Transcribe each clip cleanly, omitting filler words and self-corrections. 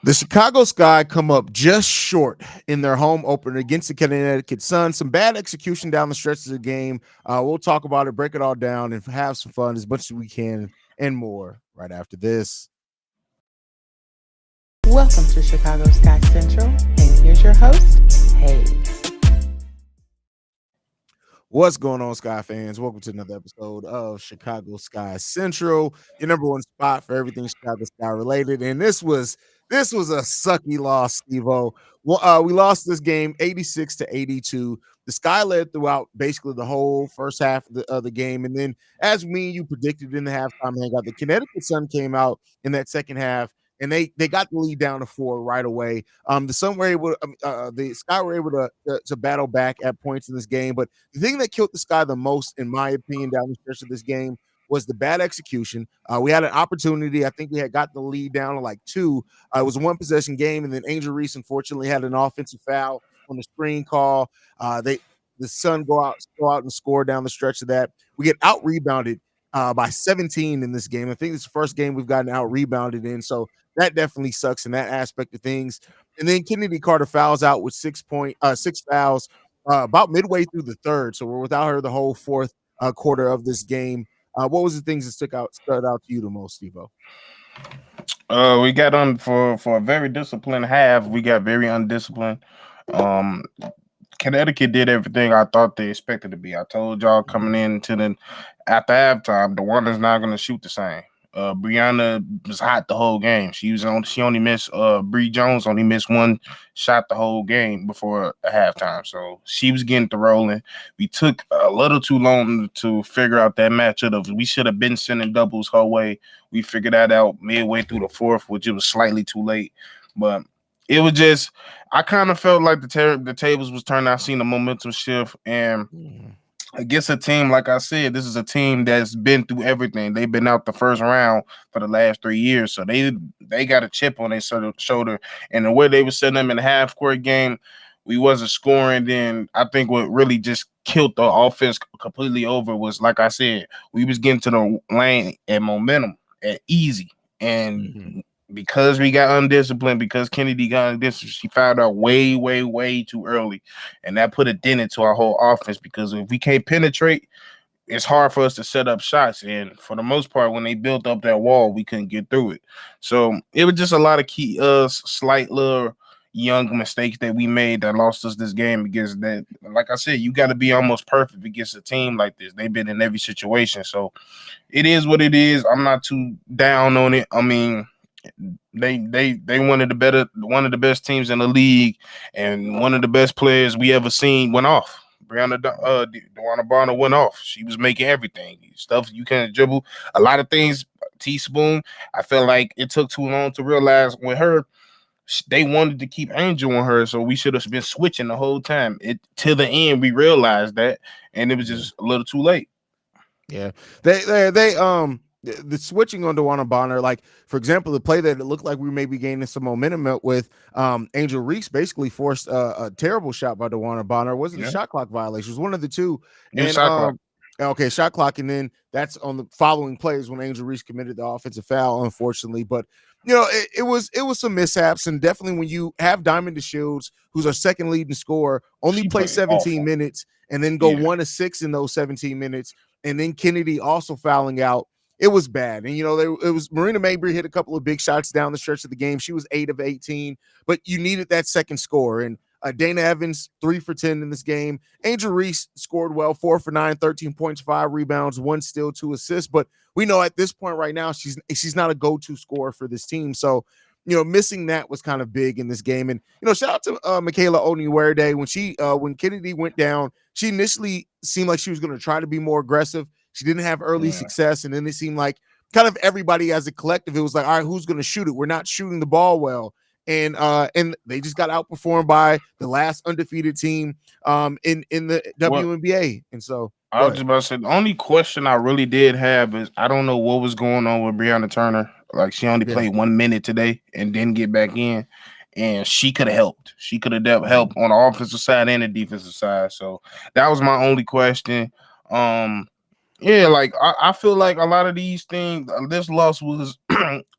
The Chicago Sky come up just short in their home opener against the Connecticut Sun. Some bad execution down the stretch of the game. We'll talk about it, break it all down, and have some fun as much as we can and more right after this. Welcome to Chicago Sky Central, and here's your host, Haize. What's going on, Sky fans? Welcome to another episode of Chicago Sky Central, your number one spot for everything Chicago Sky related. And this was a sucky loss, Stevo. Well, we lost this game 86-82. The Sky led throughout basically the whole first half of the game, and then as me and you predicted in the halftime hangout, the Connecticut Sun came out in that second half. And they got the lead down to 4 right away. The Sun were able, the Sky were able to battle back at points in this game, but the thing that killed the Sky the most, in my opinion, down the stretch of this game was the bad execution. We had an opportunity. I think we had got the lead down to like 2. It was a one possession game, and then Angel Reese unfortunately had an offensive foul on the screen call. The Sun go out and score down the stretch of that. We get out rebounded by 17 in this game. I think it's the first game we've gotten out rebounded in. So that definitely sucks in that aspect of things. And then Kennedy Carter fouls out with 6 fouls about midway through the third. So we're without her the whole fourth quarter of this game. What was the things that stood out to you the most, Stevo? We got on for a very disciplined half. We got very undisciplined. Um, Connecticut did everything I thought they expected to be. I told y'all coming into the after halftime, the Warriors not going to shoot the same. Brianna was hot the whole game. She only missed Bree Jones only missed one shot the whole game before halftime. So she was getting to rolling. We took a little too long to figure out that matchup. We should have been sending doubles her way. We figured that out midway through the fourth, which it was slightly too late. But it was just I kind of felt like the tables was turned. I seen the momentum shift and. Against a team, like I said, this is a team that's been through everything. They've been out the first round for the last 3 years, so they got a chip on their shoulder. And the way they were setting them in the half court game, we wasn't scoring. Then I think what really just killed the offense completely over was, like I said, we was getting to the lane at momentum at easy, and because we got undisciplined, because Kennedy got undisciplined, she found out way, way, way too early. And that put a dent into our whole offense because if we can't penetrate, it's hard for us to set up shots. And for the most part, when they built up that wall, we couldn't get through it. So it was just a lot of key slight little young mistakes that we made that lost us this game because that, like I said, you got to be almost perfect against a team like this. They've been in every situation. So it is what it is. I'm not too down on it. I mean, they one of the best teams in the league, and one of the best players we ever seen went off. Dewana Bonner went off. She was making everything stuff you can't dribble. A lot of things. Teaspoon. I felt like it took too long to realize with her. They wanted to keep Angel on her, so we should have been switching the whole time. It till the end, we realized that, and it was just a little too late. Yeah, the switching on Dewana Bonner, like for example, the play that it looked like we may be gaining some momentum with, Angel Reese basically forced a terrible shot by Dewana Bonner. It wasn't a shot clock violation; it was one of the two. And shot clock. Okay, shot clock, and then that's on the following plays when Angel Reese committed the offensive foul, unfortunately. But it was some mishaps, and definitely when you have Diamond DeShields, who's our second leading scorer, only play 17 minutes, and then go 1 of 6 in those 17 minutes. And then Kennedy also fouling out. It was bad. And, it was Marina Mabry hit a couple of big shots down the stretch of the game. She was 8 of 18, but you needed that second score. And Dana Evans, 3 for 10 in this game. Angel Reese scored well, 4 for 9, 13 points, 5 rebounds, 1 steal, 2 assists. But we know at this point right now, she's not a go-to scorer for this team. So, missing that was kind of big in this game. And, shout out to Michaela Oniwerde. When Kennedy went down, she initially seemed like she was going to try to be more aggressive. She didn't have early success. And then it seemed like kind of everybody as a collective, it was like, all right, who's going to shoot it? We're not shooting the ball well. And they just got outperformed by the last undefeated team in the WNBA. And so I was just about to say the only question I really did have is I don't know what was going on with Breonna Turner. Like she only played 1 minute today and didn't get back in. And she could have helped. She could have helped on the offensive side and the defensive side. So that was my only question. Like I feel like a lot of these things, this loss was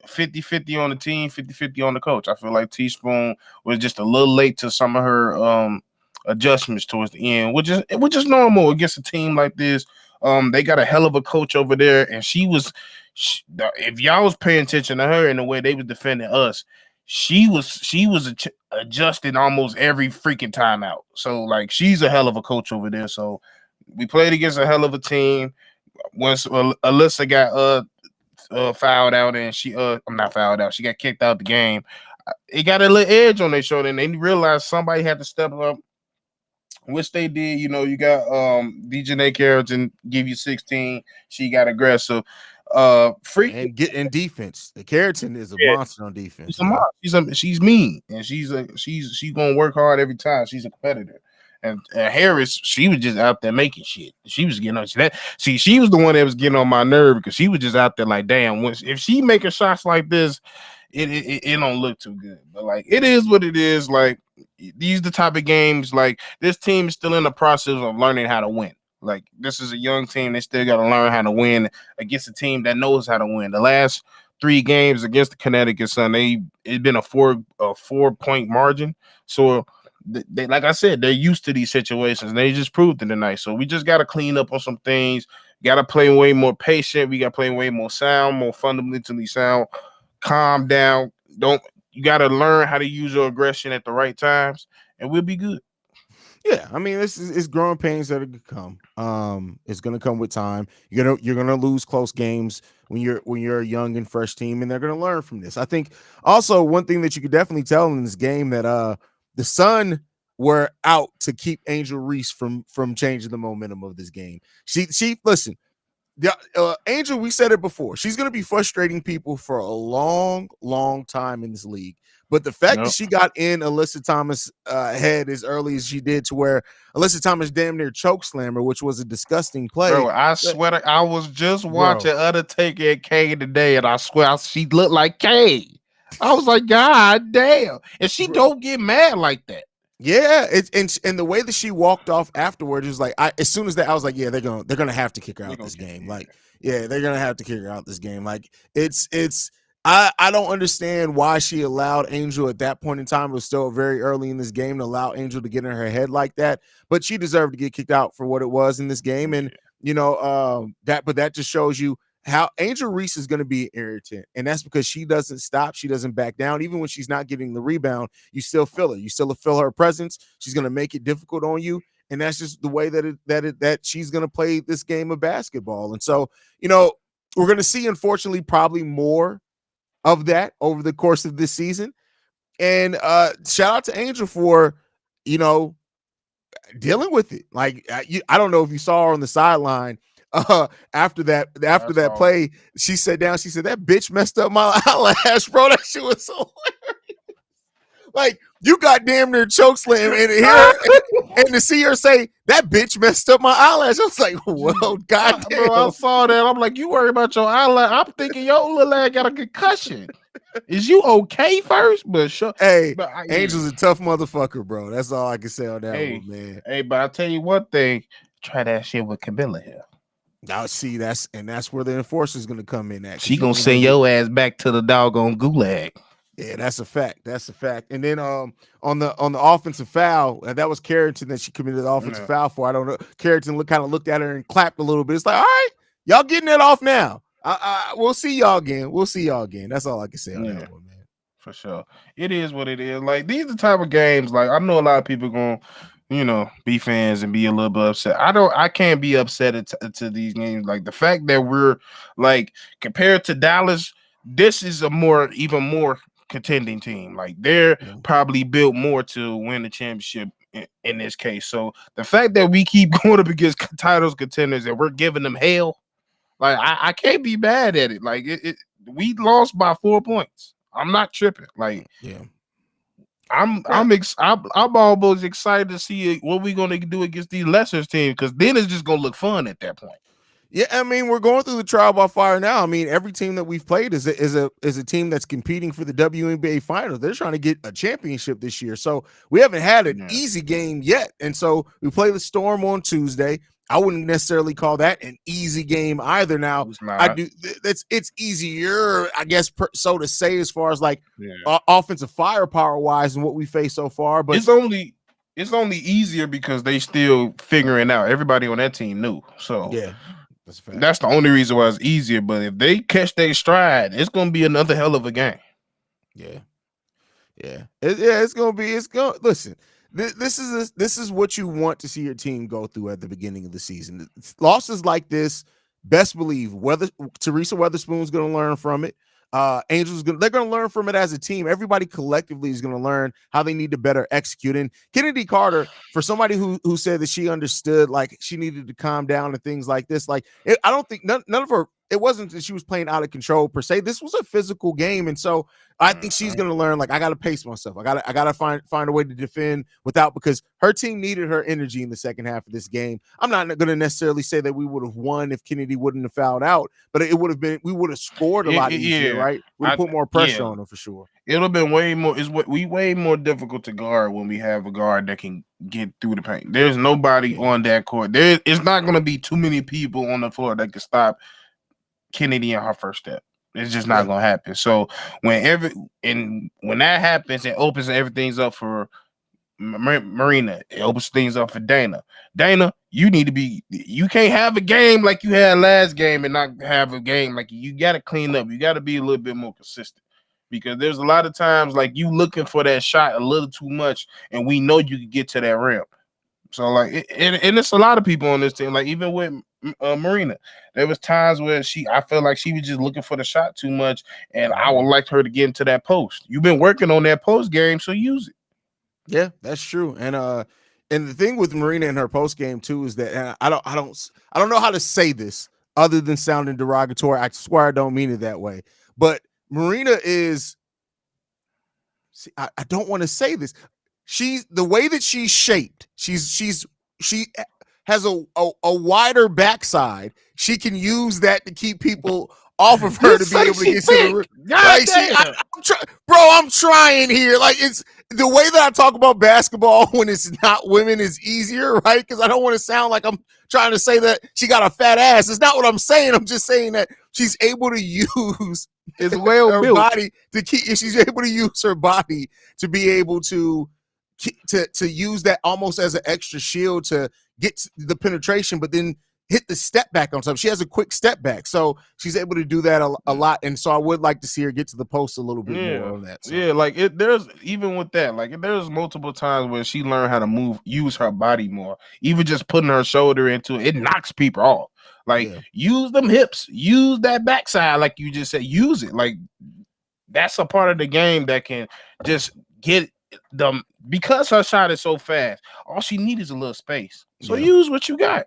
50-50 on the team, 50-50 on the coach. I feel like Teaspoon was just a little late to some of her adjustments towards the end, which is normal against a team like this. They got a hell of a coach over there, and if y'all was paying attention to her and the way they was defending us, she was adjusting almost every freaking time out. So like she's a hell of a coach over there. So we played against a hell of a team. Once Alyssa got fouled out and I'm not fouled out. She got kicked out the game. It got a little edge on their shoulder, and they realized somebody had to step up, which they did. You know, you got DJ Carrollton give you 16. She got aggressive. Freak and get in defense. The Carrollton is a monster on defense. She's mean, and she's gonna work hard every time. She's a competitor. And Harris, she was just out there making shit. She was getting on that. See, she was the one that was getting on my nerve because she was just out there like, damn. If she making shots like this, it don't look too good. But like, it is what it is. Like, these the type of games. Like, this team is still in the process of learning how to win. Like, this is a young team. They still got to learn how to win against a team that knows how to win. The last 3 games against the Connecticut Sun, it's been a 4-point margin. So. They, like I said, they're used to these situations. They just proved it tonight. So we just got to clean up on some things. Got to play way more patient. We got to play way more sound, more fundamentally sound. Calm down. You got to learn how to use your aggression at the right times, and we'll be good. Yeah, I mean, it's growing pains that are gonna come. It's gonna come with time. You're gonna lose close games when you're a young and fresh team, and they're gonna learn from this. I think also one thing that you could definitely tell in this game that the Sun were out to keep Angel Reese from changing the momentum of this game. She listen, Angel, we said it before. She's going to be frustrating people for a long, long time in this league. But the fact that she got in Alyssa Thomas' head as early as she did, to where Alyssa Thomas damn near chokeslammed her, which was a disgusting play. Bro, I swear I was just watching Undertaker and Kane today, and I swear she looked like Kane. I was like, God damn. And she don't get mad like that. Yeah, and the way that she walked off afterwards was like, as soon as that, I was like, yeah, they're gonna have to kick her out this game. Like, yeah, they're gonna have to kick her out this game. Like, I don't understand why she allowed Angel at that point in time. It was still very early in this game to allow Angel to get in her head like that. But she deserved to get kicked out for what it was in this game. And that just shows you how Angel Reese is going to be irritant, and that's because she doesn't stop. She doesn't back down. Even when she's not getting the rebound, you still feel her. You still feel her presence. She's going to make it difficult on you, and that's just the way that she's going to play this game of basketball. And so, we're going to see, unfortunately, probably more of that over the course of this season. And shout out to Angel for, dealing with it. Like, I don't know if you saw her on the sideline. After that play, she sat down. She said, "That bitch messed up my eyelash, bro." That shit was so hilarious. Like, you got damn near chokeslam, and to see her say that bitch messed up my eyelash, I was like, "Well, goddamn." Bro, I saw that. I'm like, you worry about your eyelash? I'm thinking your little ass got a concussion. Is you okay first? But sure. Hey, Angel's a tough motherfucker, bro. That's all I can say on that one, man. Hey, but I'll tell you one thing. Try that shit with Camilla here. Now, see, that's where the enforcer's going to come in at. She going to send your ass back to the doggone gulag. Yeah, that's a fact. That's a fact. And then on the offensive foul, that was Carrington that she committed the offensive foul for. I don't know. Carrington kind of looked at her and clapped a little bit. It's like, all right, y'all getting that off now. We'll see y'all again. We'll see y'all again. That's all I can say on that one, man. For sure. It is what it is. Like, these are the type of games, like, I know a lot of people going be fans and be a little bit upset. I can't be upset to these games. Like, the fact that we're, like, compared to Dallas, this is even more contending team. Like, they're probably built more to win the championship in this case. So the fact that we keep going up against titles contenders and we're giving them hell, like, I can't be mad at it. Like, we lost by 4 points. I'm not tripping. Like, I'm almost excited to see what we're going to do against these lesser teams, because then it's just going to look fun at that point. Yeah, I mean, we're going through the trial by fire now. I mean, every team that we've played is a team that's competing for the WNBA finals. They're trying to get a championship this year. So we haven't had an easy game yet. And so we play the Storm on Tuesday. I wouldn't necessarily call that an easy game either. Now, It's I not. do. It's easier, I guess, so to say, as far as like Yeah. offensive firepower wise and what we face so far. But It's only easier because they still figuring out. Everybody on that team new, so yeah, that's a fact. that's the only reason why it's easier. But if they catch their stride, it's gonna be another hell of a game. Yeah. Yeah, it's gonna be. It's going. Listen, this is what you want to see your team go through at the beginning of the season. Losses like this, best believe whether Teresa Weatherspoon's gonna learn from it. They're gonna learn from it as a team. Everybody collectively is gonna learn how they need to better execute. And Kennedy Carter, for somebody who said that she understood, like she needed to calm down and things like this, I don't think none of her. It wasn't that she was playing out of control per se. This was a physical game, and so I think she's gonna learn. Like, I gotta pace myself. I gotta find a way to defend without, because her team needed her energy in the second half of this game. I'm not gonna necessarily say that we would have won if Kennedy wouldn't have fouled out, but it would have been, we would have scored a lot easier, Yeah, right? Would have put more pressure on them for sure. it'll been way more. It's what we way more difficult to guard when we have a guard that can get through the paint. There's nobody on that court. It's not gonna be too many people on the floor that can stop Kennedy in her first step. It's just not gonna happen. So when that happens, it opens everything's up for Marina. It opens things up for Dana. Dana, you need to be. You can't have a game like you had last game and not have a game like you got to clean up. You got to be a little bit more consistent, because there's a lot of times like you looking for that shot a little too much, and we know you can get to that rim. So like, and it's a lot of people on this team. Like even with Marina, there was times where I felt like she was just looking for the shot too much, and I would like her to get into that post. You've been working on that post game, so use it. Yeah, that's true. And the thing with Marina in her post game too is that, and I don't know how to say this other than sounding derogatory. I swear I don't mean it that way. But Marina is, see, I don't want to say this. She's the way that she's shaped. She has a wider backside. She can use that to keep people off of her, to be able to get to the rim. Like, I'm trying here. Like, it's the way that I talk about basketball when it's not women is easier, right? Because I don't want to sound like I'm trying to say that she got a fat ass. It's not what I'm saying. I'm just saying that she's able to use It's well her built. body to keep. She's able to use her body to be able to use that almost as an extra shield to get the penetration, but then hit the step back on top. She has a quick step back, so she's able to do that a lot. And so I would like to see her get to the post a little bit more on that. So. Yeah, like there's even with that, like there's multiple times where she learned how to use her body more. Even just putting her shoulder into it knocks people off. Like use them hips, use that backside, like you just said, use it. Like that's a part of the game that can just get them, because her shot is so fast. All she needs is a little space. So use what you got.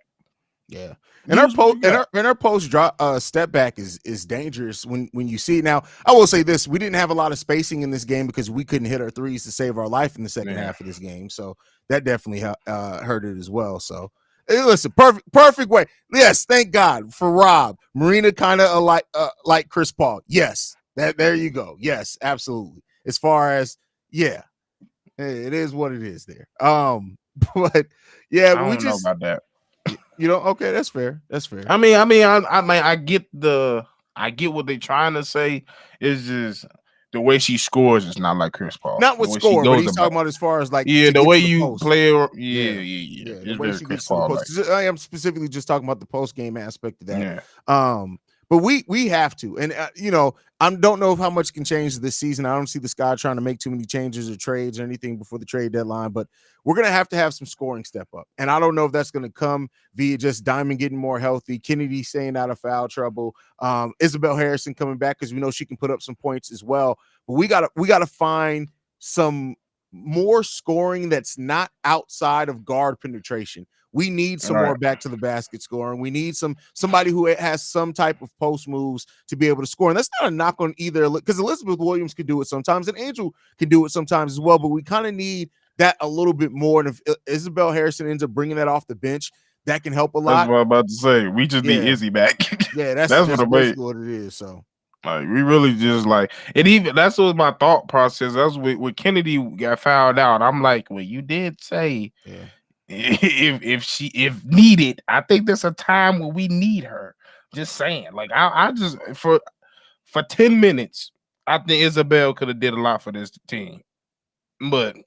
Yeah, and her post drop step back is dangerous when you see it. Now, I will say this: we didn't have a lot of spacing in this game because we couldn't hit our threes to save our life in the second half of this game. So that definitely hurt it as well. So hey, listen, perfect way. Yes, thank God for Rob. Marina kind of like Chris Paul. Yes, there you go. Yes, absolutely. As far as it is what it is there. But yeah, I don't know about that. You know, okay, that's fair. That's fair. I mean, I get what they're trying to say. Is just the way she scores is not like Chris Paul. Not with score, but he's talking about as far as like the way you play. Yeah. The way she gets to the post. I am specifically just talking about the post game aspect of that. Yeah. But we have to, and I don't know how much can change this season. I don't see the Sky trying to make too many changes or trades or anything before the trade deadline, but we're gonna have to have some scoring step up. And I don't know if that's gonna come via just Diamond getting more healthy, Kennedy staying out of foul trouble, Isabel Harrison coming back because we know she can put up some points as well. But we gotta find some more scoring that's not outside of guard penetration. We need some more back to the basket scoring. We need somebody who has some type of post moves to be able to score. And that's not a knock on either, because Elizabeth Williams can do it sometimes and Angel can do it sometimes as well. But we kind of need that a little bit more. And if Isabel Harrison ends up bringing that off the bench, that can help a lot. That's what I'm about to say. We just need Izzy back. Yeah, that's basically what it is. So. Like we really just like it. Even that's what was my thought process. That's when Kennedy got fouled out. I'm like, well, you did say if needed, I think there's a time when we need her. Just saying, like I just for 10 minutes, I think Isabel could have did a lot for this team. But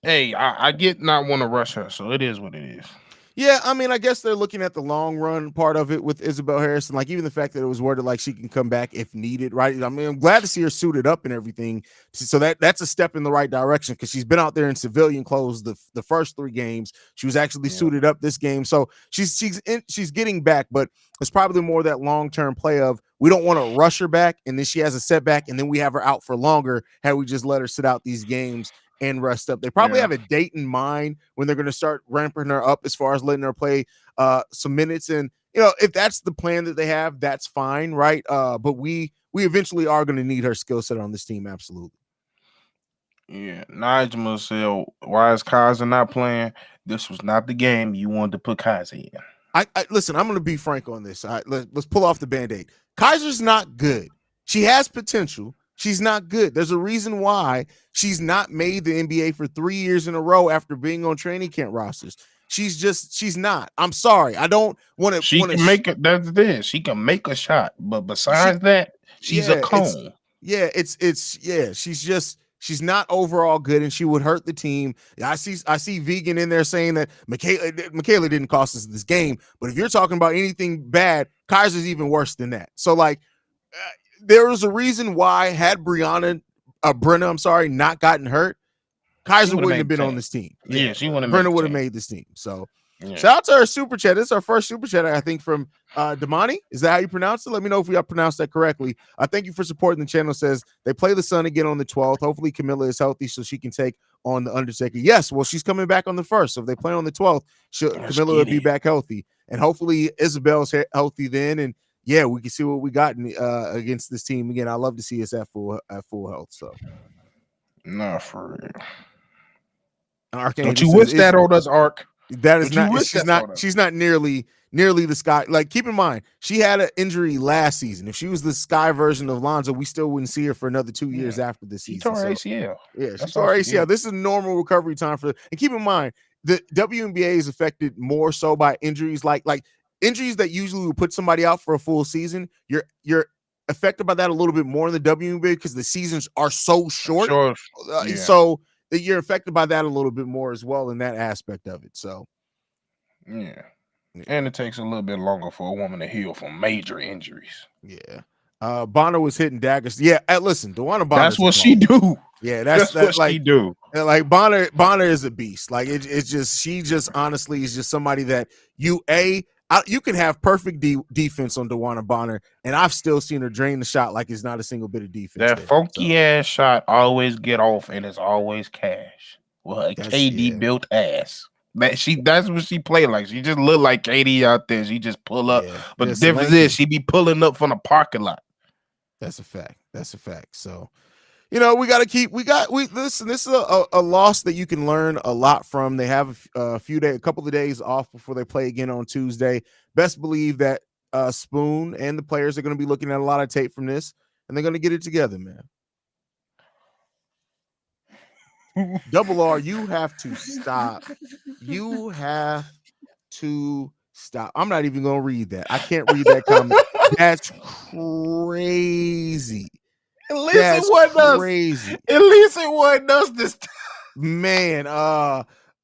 hey, I get not want to rush her, so it is what it is. Yeah, I mean, I guess they're looking at the long run part of it with Isabel Harrison. Like even the fact that it was worded like she can come back if needed, right? I mean, I'm glad to see her suited up and everything. So that's a step in the right direction because she's been out there in civilian clothes the first 3 games. She was actually suited up this game, so she's getting back. But it's probably more that long term play of we don't want to rush her back, and then she has a setback, and then we have her out for longer. Had we just let her sit out these games and rest up. They probably have a date in mind when they're going to start ramping her up as far as letting her play some minutes. And if that's the plan that they have, that's fine, right? But we eventually are going to need her skill set on this team, absolutely. Yeah, Nigel said, "Why is Kaiser not playing? This was not the game you wanted to put Kaiser in." I listen. I'm going to be frank on this. Let's pull off the Band-Aid. Kaiser's not good. She has potential. She's not good. There's a reason why she's not made the NBA for 3 years in a row after being on training camp rosters. She's not. I'm sorry. I don't want to. She can make it. That's this. She can make a shot, but besides that, she's a cone. She's not overall good, and she would hurt the team. I see Vegan in there saying that Michaela didn't cost us this game, but if you're talking about anything bad, Kaiser's even worse than that. So like. There was a reason why had Brenna, not gotten hurt, Kaiser wouldn't have been on this team. Yeah, she wouldn't. Brenna would have made this team. So shout out to her super chat. This is our first super chat, I think, from Damani. Is that how you pronounce it? Let me know if we have pronounced that correctly. Thank you for supporting the channel. Says they play the Sun again on the 12th. Hopefully Camilla is healthy so she can take on the Undertaker. Yes, well, she's coming back on the 1st. So if they play on the 12th, Camilla will be back healthy. And hopefully Isabel's healthy then. And yeah, we can see what we got against this team again. I love to see us at full health. So, no, for real. Arcane, don't you wish that on us, Ark? That is not. She's not nearly the Sky. Like, keep in mind, she had an injury last season. If she was the Sky version of Lonzo, we still wouldn't see her for another 2 years after this season. She tore ACL. Yeah, she tore ACL. This is a normal recovery time for. And keep in mind, the WNBA is affected more so by injuries like injuries that usually would put somebody out for a full season. You're affected by that a little bit more in the WNBA because the seasons are so short. So that you're affected by that a little bit more as well in that aspect of it. So yeah. And it takes a little bit longer for a woman to heal from major injuries. Yeah. Bonner was hitting daggers. Yeah, listen, DeWanna Bonner. That's what she do. Yeah, that's what she do. Like Bonner is a beast. Like she honestly is just somebody that you can have perfect defense on DeWanna Bonner, and I've still seen her drain the shot like it's not a single bit of defense. That funky ass shot always get off, and it's always cash. Well, a KD built ass. That's what she play like. She just look like KD out there. She just pull up, but the difference is she be pulling up from the parking lot. That's a fact. So. We got to keep. Listen. This is a loss that you can learn a lot from. They have a couple of days off before they play again on Tuesday. Best believe that Spoon and the players are going to be looking at a lot of tape from this, and they're going to get it together, man. Double R, you have to stop. You have to stop. I'm not even going to read that. I can't read that comment. That's crazy. At least it wasn't crazy. At least it wasn't us this time. Man,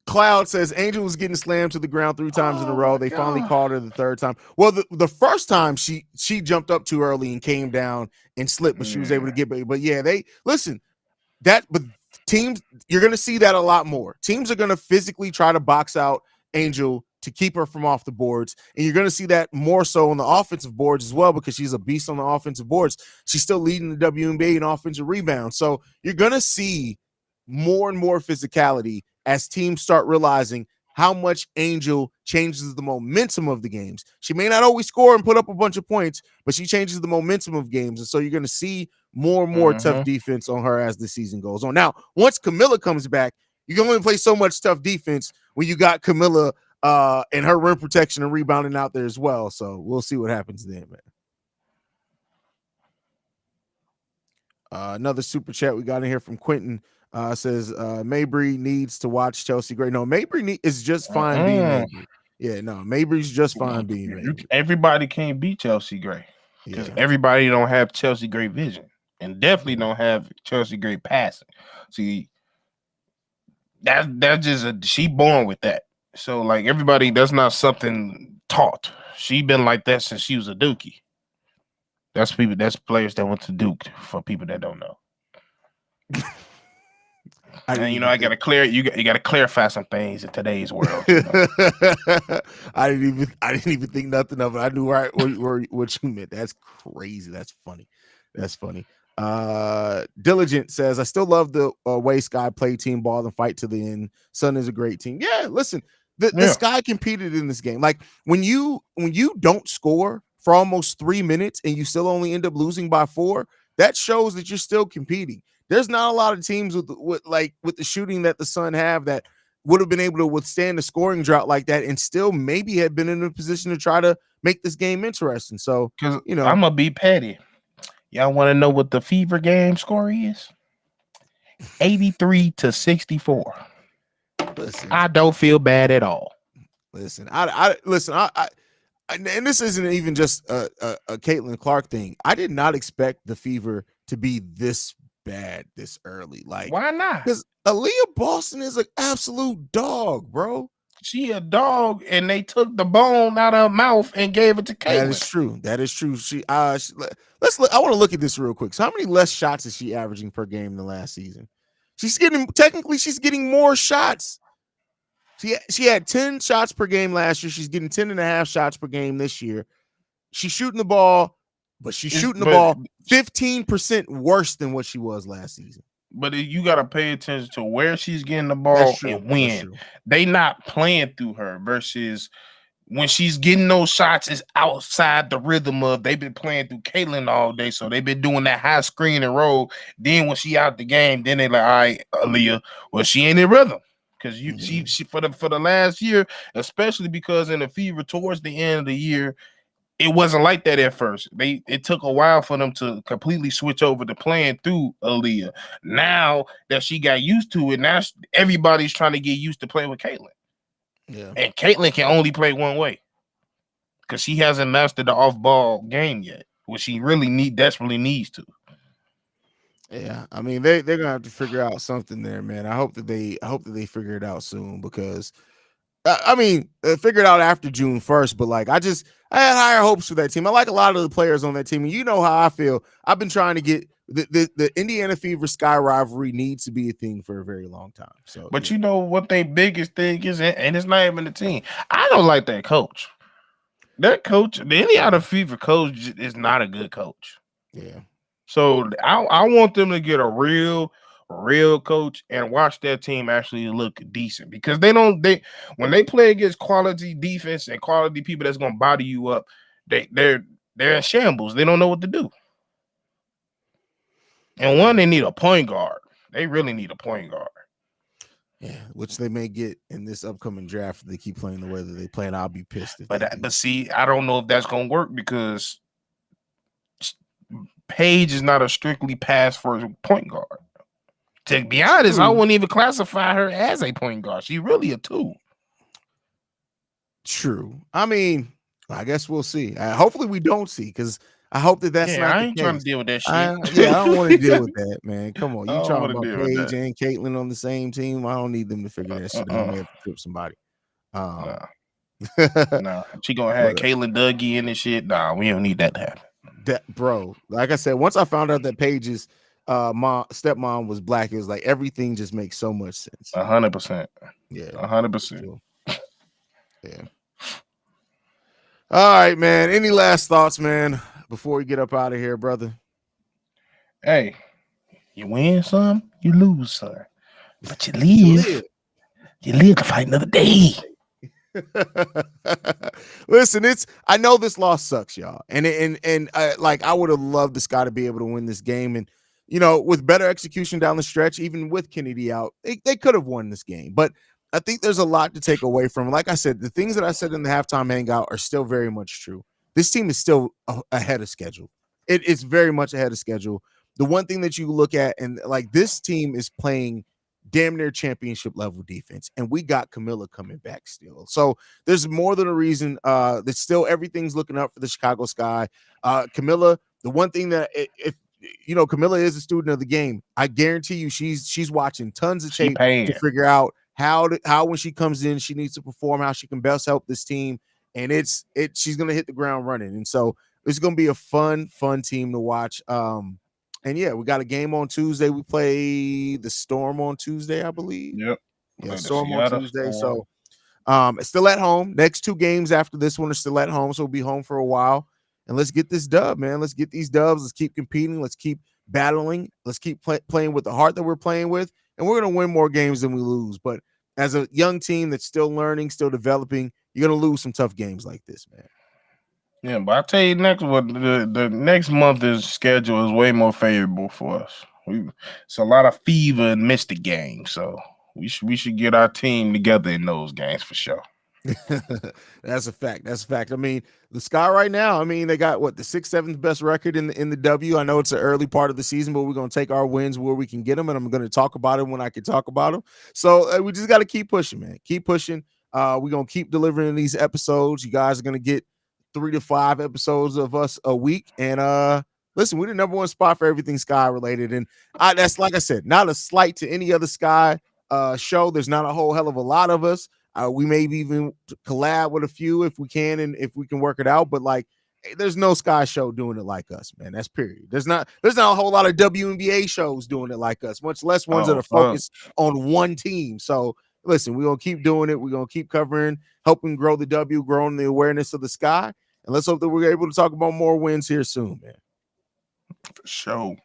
Cloud says Angel was getting slammed to the ground 3 times in a row. They finally called her the 3rd time. Well, the first time she jumped up too early and came down and slipped, but she was able to get back. But yeah, but teams, you're gonna see that a lot more. Teams are gonna physically try to box out Angel to keep her from off the boards. And you're going to see that more so on the offensive boards as well because she's a beast on the offensive boards. She's still leading the WNBA in offensive rebounds. So you're going to see more and more physicality as teams start realizing how much Angel changes the momentum of the games. She may not always score and put up a bunch of points, but she changes the momentum of games. And so you're going to see more and more tough defense on her as the season goes on. Now, once Camilla comes back, you can only play so much tough defense when you got Camilla and her rim protection and rebounding out there as well. So we'll see what happens then, man. Another super chat we got in here from Quentin. Says Mabry needs to watch Chelsea Gray. No, Mabry is just fine being Mm-mm. Mabry. Yeah, no, Mabry's just fine being Mabry. Everybody can't be Chelsea Gray because Yeah, everybody don't have Chelsea Gray vision and definitely yeah. don't have Chelsea Gray passing. See, that's just she born with that. So like everybody, that's not something taught. She been like that since she was a Dookie. That's people. That's players that went to Duke. For people that don't know, I and didn't you know even I think. gotta clear. You got to clarify some things in today's world. You know, I didn't even think nothing of it. I knew right what you meant. That's crazy. That's funny. That's funny. Diligent says, I still love the way Sky played team ball and fight to the end. Sun is a great team. Yeah, listen, the yeah. Sky competed in this game. Like when you don't score for almost 3 minutes and you still only end up losing by 4, that shows that you're still competing. There's not a lot of teams with the shooting that the Sun have that would have been able to withstand a scoring drought like that and still maybe have been in a position to try to make this game interesting. So, Because you know, I'm gonna be petty. Y'all want to know what the Fever game score is? 83-64. listen, I don't feel bad at all. listen, and this isn't even just a Caitlin Clark thing. I did not expect the Fever to be this bad this early. Like, Why not? because Aaliyah Boston is an absolute dog, bro. She a dog, and they took the bone out of her mouth and gave it to That is Caitlin. true. That is true. Let's look. I want to look at this real quick. So, how many less shots is she averaging per game than last season? She's getting more shots. She had 10 shots per game last year. She's getting 10 and a half shots per game this year. She's shooting the ball, but she's shooting the ball 15% worse than what she was last season. But you got to pay attention to where she's getting the That's ball true. and when. They not playing through her versus when she's getting those shots is outside the rhythm of they've been playing through Caitlin all day. So they've been doing that high screen and roll. Then when she out the game, then they like, all right, Aaliyah, well, she ain't in rhythm. Because she for the last year, especially because in the Fever towards the end of the year, it wasn't like that at first. It took a while for them to completely switch over to playing through Aaliyah. Now that she got used to it, now everybody's trying to get used to playing with Caitlin. Yeah. And Caitlin can only play one way because she hasn't mastered the off-ball game yet, which she really desperately needs to. Yeah, I mean they're gonna have to figure out something there, man. I hope that they figure it out soon because figure it out after June 1st, but like I had higher hopes for that team. I like a lot of the players on that team, and you know how I feel. I've been trying to get the Indiana Fever Sky rivalry needs to be a thing for a very long time. So, but you know what their biggest thing is, and it's not even the team. I don't like that coach. That coach, the Indiana Fever coach, is not a good coach. Yeah. So I want them to get a real coach and watch their team actually look decent because when they play against quality defense and quality people that's gonna body you up, they're in shambles. They don't know what to do. And they need a point guard. They really need a point guard. Yeah, which they may get in this upcoming draft if they keep playing the way that they play, and I'll be pissed. But see, I don't know if that's gonna work because Paige is not a strictly pass first point guard. To be honest, I wouldn't even classify her as a point guard. She's really a 2. True. I mean, I guess we'll see. Hopefully, we don't see because I hope that's not. I ain't trying to deal with that shit. I don't want to deal with that, man. Come on, you talking about Paige and Caitlin on the same team? I don't need them to figure that shit out. I may have to trip somebody. Nah, she gonna have Caitlin Dougie in this shit. Nah, we don't need that to happen. Bro, like I said, once I found out that Paige's stepmom was black, it was like everything just makes so much sense. 100%. Yeah, 100%. Yeah. All right, man. Any last thoughts, man, before we get up out of here, brother? Hey, you win some, you lose some, but you live. You live to fight another day. Listen, I know this loss sucks, y'all, and I would have loved the Sky to be able to win this game, and with better execution down the stretch, even with Kennedy out, they could have won this game. But I think there's a lot to take away from. Like I said, the things that I said in the halftime hangout are still very much true. This team is still ahead of schedule. It's very much ahead of schedule. the one thing that you look at, and like this team is playing damn near championship level defense, and we got Camilla coming back still. So there's more than a reason that still everything's looking up for the Chicago Sky. Camilla, the one thing that if you know, Camilla is a student of the game. I guarantee you, she's watching tons of She tape paying. to figure out how when she comes in, she needs to perform, how she can best help this team, and she's gonna hit the ground running. And so it's gonna be a fun team to watch. And yeah, we got a game on Tuesday. We play the Storm on Tuesday, I believe. Yep. Yeah, Like the Storm on Seattle Tuesday. Storm. So it's still at home. Next two games after this one are still at home, so we'll be home for a while. And let's get this dub, man. Let's get these dubs. Let's keep competing. Let's keep battling. Let's keep playing with the heart that we're playing with. And we're gonna win more games than we lose. But as a young team that's still learning, still developing, you're gonna lose some tough games like this, man. Yeah, but I tell you the next month's schedule is way more favorable for us. It's a lot of fever and mystic games, so we should get our team together in those games for sure. That's a fact. That's a fact. I mean, the Sky right now, I mean, they got what, the 6th, 7th best record in the W. I know it's an early part of the season, but we're gonna take our wins where we can get them, and I'm gonna talk about it when I can talk about them. So we just got to keep pushing, man. Keep pushing. We're gonna keep delivering these episodes. You guys are gonna get 3 to 5 episodes of us a week, and listen, we're the number one spot for everything Sky related, and that's, like I said, not a slight to any other Sky show. There's not a whole hell of a lot of us. We maybe even collab with a few if we can, and if we can work it out. But like, there's no Sky show doing it like us, man. That's period. There's not a whole lot of WNBA shows doing it like us, much less ones that are focused on one team. So listen, we're gonna keep doing it. We're gonna keep covering, helping grow the W, growing the awareness of the Sky, and let's hope that we're able to talk about more wins here soon, man. For sure.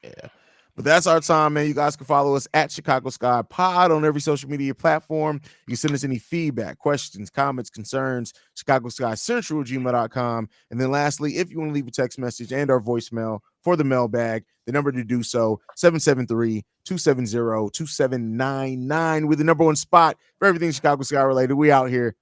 Yeah. But that's our time, man. You guys can follow us at Chicago Sky Pod on every social media platform. You can send us any feedback, questions, comments, concerns, ChicagoSkyCentral@gmail.com. And then lastly, if you want to leave a text message and our voicemail for the mailbag, the number to do so, 773-270-2799. We're the number one spot for everything Chicago Sky related. We out here. Peace.